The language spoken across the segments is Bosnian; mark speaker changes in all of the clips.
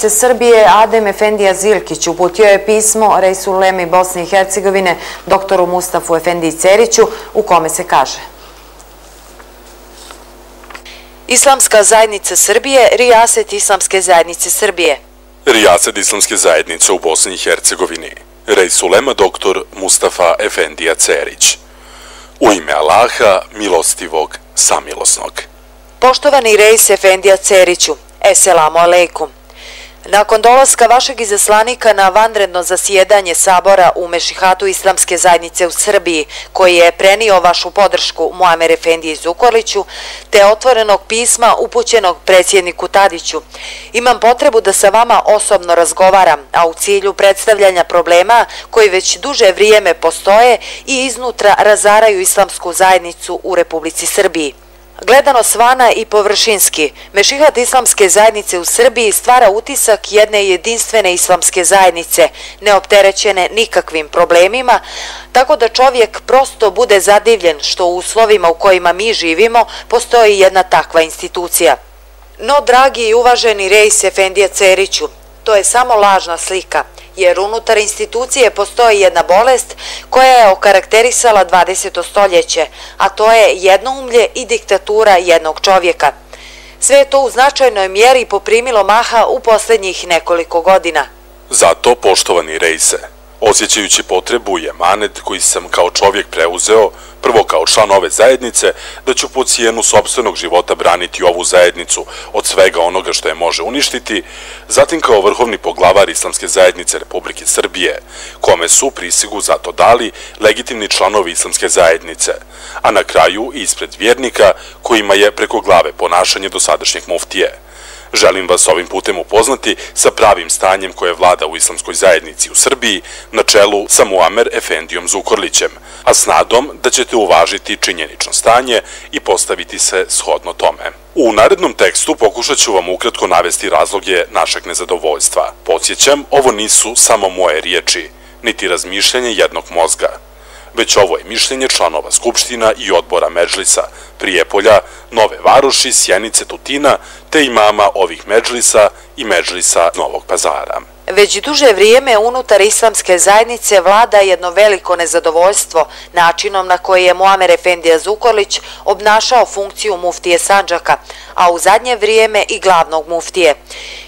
Speaker 1: zajednice Srbije Adem Efendija Zilkić uputio je pismo Reis Uleme Bosne i Hercegovine doktoru Mustafu Efendiji Ceriću u kome se kaže:
Speaker 2: Islamska zajednica Srbije, Rijaset Islamske zajednice Srbije.
Speaker 3: Rijaset Islamske zajednice u Bosni i Hercegovini. Reis Ulema doktor Mustafa Efendija Cerić. U ime Allaha, milostivog, samilosnog.
Speaker 2: Poštovani Reis Efendija Ceriću, eselamu alejkum. Nakon dolaska vašeg izaslanika na vanredno zasjedanje Sabora u Mešihatu Islamske zajednice u Srbiji, koji je prenio vašu podršku Muamer Efendiji Zukorliću, te otvorenog pisma upućenog predsjedniku Tadiću, imam potrebu da sa vama osobno razgovaram, a u cilju predstavljanja problema koji već duže vrijeme postoje i iznutra razaraju islamsku zajednicu u Republici Srbiji. Gledano svana i površinski, Mešihat Islamske zajednice u Srbiji stvara utisak jedne jedinstvene islamske zajednice, neopterećene nikakvim problemima, tako da čovjek prosto bude zadivljen što u uslovima u kojima mi živimo postoji jedna takva institucija. No, dragi i uvaženi Reis Efendija Ceriću, to je samo lažna slika, jer unutar institucije postoji jedna bolest koja je okarakterisala 20. stoljeće, a to je jednoumlje i diktatura jednog čovjeka. Sve je to u značajnoj mjeri poprimilo maha u posljednjih nekoliko godina.
Speaker 3: Zato, poštovani Reise, osjećajući potrebu i emanet koji sam kao čovjek preuzeo, prvo kao član ove zajednice, da ću po cijenu sopstvenog života braniti ovu zajednicu od svega onoga što je može uništiti, zatim kao vrhovni poglavar Islamske zajednice Republike Srbije, kome su prisegu zato dali legitimni članovi Islamske zajednice, a na kraju ispred vjernika kojima je preko glave ponašanje dosadašnjeg muftije. Želim vas ovim putem upoznati sa pravim stanjem koje vlada u Islamskoj zajednici u Srbiji na čelu sa Muamer Efendijom Zukorlićem, a s nadom da ćete uvažiti činjenično stanje i postaviti se shodno tome. U narednom tekstu pokušat ću vam ukratko navesti razloge našeg nezadovoljstva. Podsjećam, ovo nisu samo moje riječi, niti razmišljanje jednog mozga, već ovo je mišljenje članova Skupština i odbora Medžlisa, Prijepolja, Nove Varoši, Sjenice, Tutina, te imama ovih Medžlisa i Medžlisa Novog Pazara.
Speaker 2: Već duže vrijeme unutar Islamske zajednice vlada jedno veliko nezadovoljstvo načinom na koji je Muamer Efendija Zukorlić obnašao funkciju muftije Sandžaka, a u zadnje vrijeme i glavnog muftije.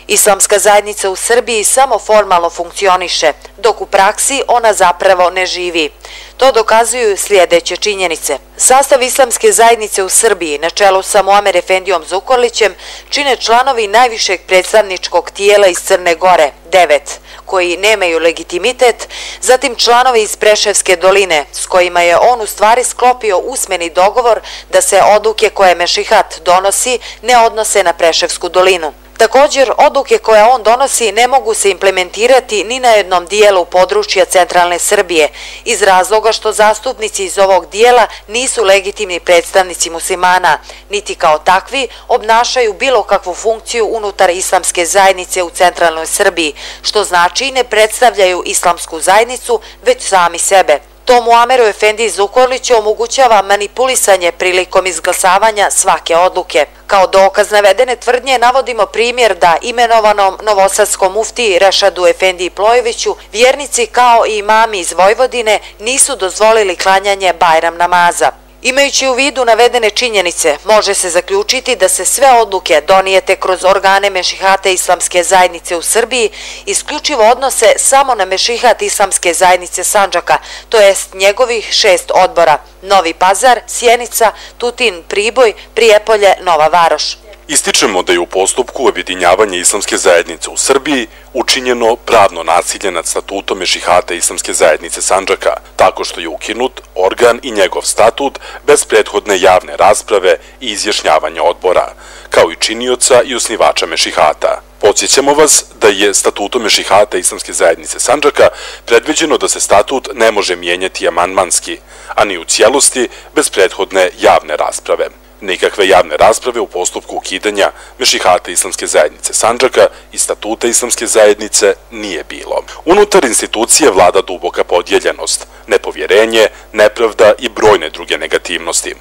Speaker 2: Islamska zajednica u Srbiji samo formalno funkcioniše, dok u praksi ona zapravo ne živi. To dokazuju sljedeće činjenice. Sastav Islamske zajednice u Srbiji na čelu sa Muamer Efendijom Zukorlićem čine članovi najvišeg predstavničkog tijela iz Crne Gore, 9, koji nemaju legitimitet, zatim članovi iz Preševske doline, s kojima je on u stvari sklopio usmeni dogovor da se odluke koje Mešihat donosi ne odnose na Preševsku dolinu. Također, odluke koje on donosi ne mogu se implementirati ni na jednom dijelu područja centralne Srbije, iz razloga što zastupnici iz ovog dijela nisu legitimni predstavnici muslimana, niti kao takvi obnašaju bilo kakvu funkciju unutar Islamske zajednice u centralnoj Srbiji, što znači ne predstavljaju Islamsku zajednicu, već sami sebe. To Muameru Efendiji Zukorliću omogućava manipulisanje prilikom izglasavanja svake odluke. Kao dokaz navedene tvrdnje navodimo primjer da imenovanom novosadskom muftiji Rešadu Efendiji Plojeviću vjernici kao i imami iz Vojvodine nisu dozvolili klanjanje Bajram namaza. Imajući u vidu navedene činjenice, može se zaključiti da se sve odluke donijete kroz organe Mešihata Islamske zajednice u Srbiji isključivo odnose samo na Mešihat Islamske zajednice Sandžaka, to jest njegovih 6 odbora: Novi Pazar, Sjenica, Tutin, Priboj, Prijepolje, Nova Varoš.
Speaker 3: Ističemo da je u postupku objedinjavanja Islamske zajednice u Srbiji učinjeno pravno nasilje nad statutom Mešihata Islamske zajednice Sandžaka, tako što je ukinut organ i njegov statut bez prethodne javne rasprave i izjašnjavanja odbora, kao i činioca i osnivača Mešihata. Podsjećamo vas da je statutom Mešihata Islamske zajednice Sandžaka predviđeno da se statut ne može mijenjati amandmanski, a ni u cijelosti bez prethodne javne rasprave. Nikakve javne rasprave u postupku ukidanja Mešihata Islamske zajednice Sandžaka i statuta Islamske zajednice nije bilo. Unutar institucije vlada duboka podijeljenost, nepovjerenje, nepravda i brojne druge negativnosti.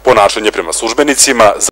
Speaker 3: Ponašanje prema službenicima